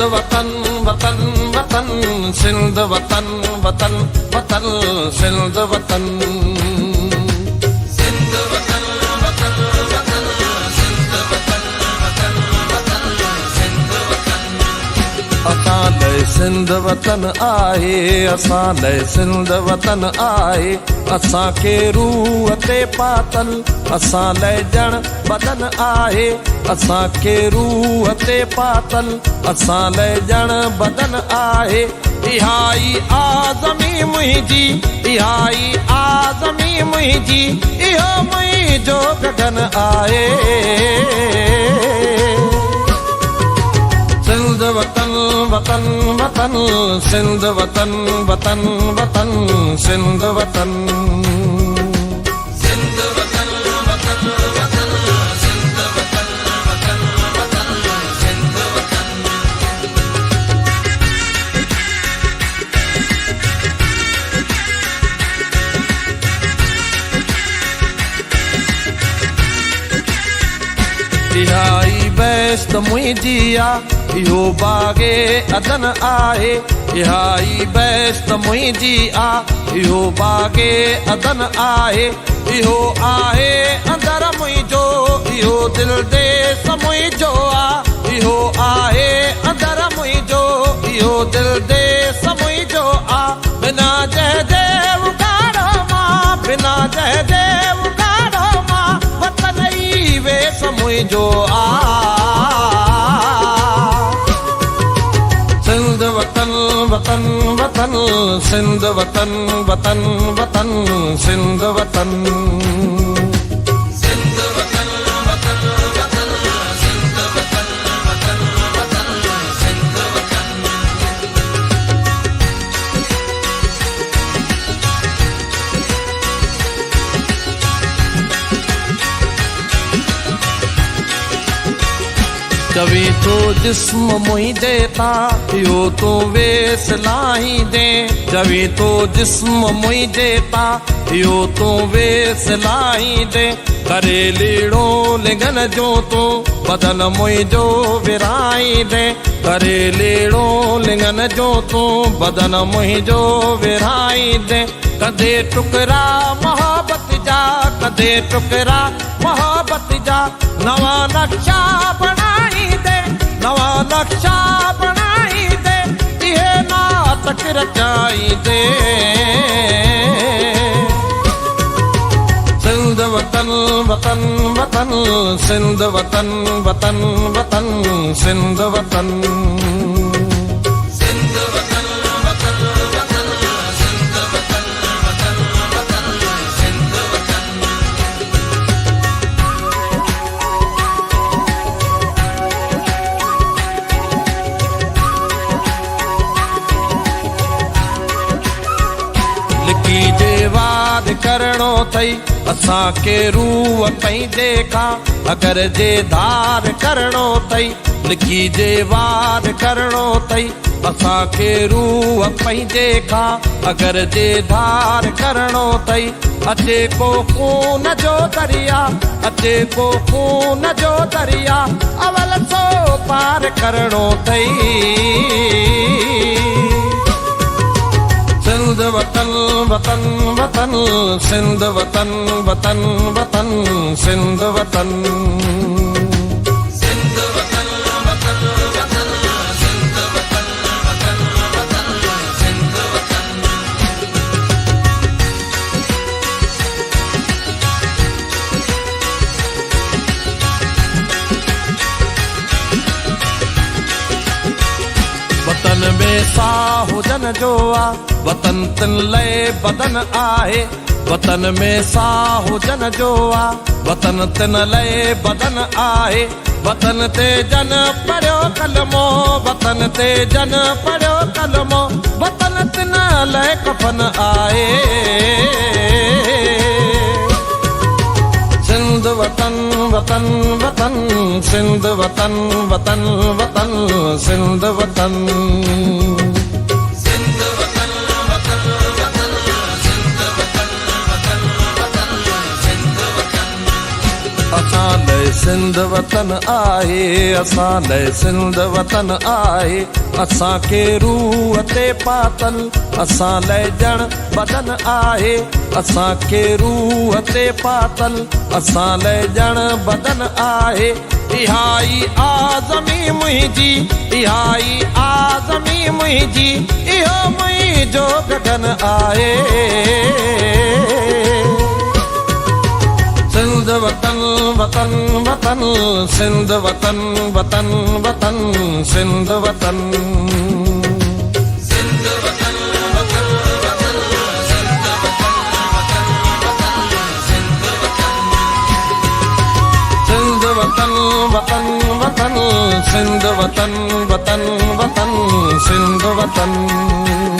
सिंध वतन वतन वतन सिंध वतन वतन वतन सिंध वतन सिंध वतन वतन वतन सिंध वतन वतन वतन सिंध वतन असां लाइ सिंध वतन आहे असां लाइ सिंध वतन आहे असां खे रूह ते पातल असां लाइ ॼण बदन आहे असां खे रूह ते पातल असां लाइ ॼण बदन आहे इहा ई आज़मी मुंहिंजी इहा ई आज़मी मुंहिंजी इहो मुंहिंजो गगन आहे सिंध वतन वतन वतन सिंध वतन वतन वतन सिंध वतन सिंध वतन वतन वतन सिंध वतन वतन वतन सिंध वतन इहा ई बेस्ट मुंहिंजी आहे इहो बाग़े अदन आहे इहा ई बेस्ट मुंहिंजी आहे इहो बाग़े अदन आहे इहो आहे अंदर मुंहिंजो इहो दिल देस मुंहिंजो आहे इहो आहे अंदर मुंहिंजो इहो दिल देस मुंहिंजो आहे बिना जयदेव काढ़ो मां बिना जयदेव काढ़ो मां वतन ई वेस मुंहिंजो सिंध वतन वतन वतन सिंध वतन वतन वतन सिंध वतन सिंध वतन वतन वतन सिंध वतन वतन वतन सिंध वतन चवी तो जिस्म मुंहिंजे तां इहो तूं वेस लाहींदे चवी तो जिस्म मुंहिंजे तां इहो तूं वेस लाहींदे करे लीड़ो लिंगन जो तूं बदन मुंहिंजो विराईंदे करे लीड़ो लिंगन जो तूं बदन मुंहिंजो विराईंदे कदे टुकड़ा मोहब्बत जा कदे टुकड़ा मोहब्बत जा नवा नक्शा बनाई दे नवा नक्शा बनाई दे इहे नाटक रचाई दे सिंध वतन वतन वतन सिंध वतन वतन वतन सिंध वतन सिंध वतन वतन वतन सिंध वतन वतन वतन सिंध वतन लिखी जे वाद करणो अथई असां खे रूह पंहिंजे खां अगरि जे धार करणो अथई लिखी जे वाद करणो अथई असां खे रूह पंहिंजे खां अगरि जे धार करणो अथई अचे को खून जो दरिया अचे को खून जो दरिया अवल सो पार करणो अथई सिंध वतन वतन वतन सिंध वतन वतन वतन सिंध वतन सिंध वतन वतन वतन सिंध वतन वतन वतन सिंध वतन वतन में साह हुजन जो आ वतन तिन लाइ बदन आहे वतन में साह हुजन जो आ वतन तिन लाइ बदन आहे वतन ते जन पढ़ियो कलमो वतन ते जन पढ़ियो कलमो वतन तिन लाइ कफन आहे सिंध वतन वतन वतन सिंध वतन वतन वतन सिंध वतन सिंध वतन आहे, असां लाइ सिंध वतन आहे। असां खे रूह ते पातल, असां लाइ ॼण बदन आहे। असां खे रूह ते पातल, असां लाइ ॼण बदन आहे। इहा ई आज़मी मुंहिंजी, इहा ई आज़मी मुंहिंजी, इहो मुंहिंजो गगन आहे। सिंध वतन वतन वतन, सिंध वतन वतन वतन, सिंध वतन। सिंध वतन वतन वतन, सिंध वतन वतन वतन, सिंध वतन वतन वतन, सिंध वतन।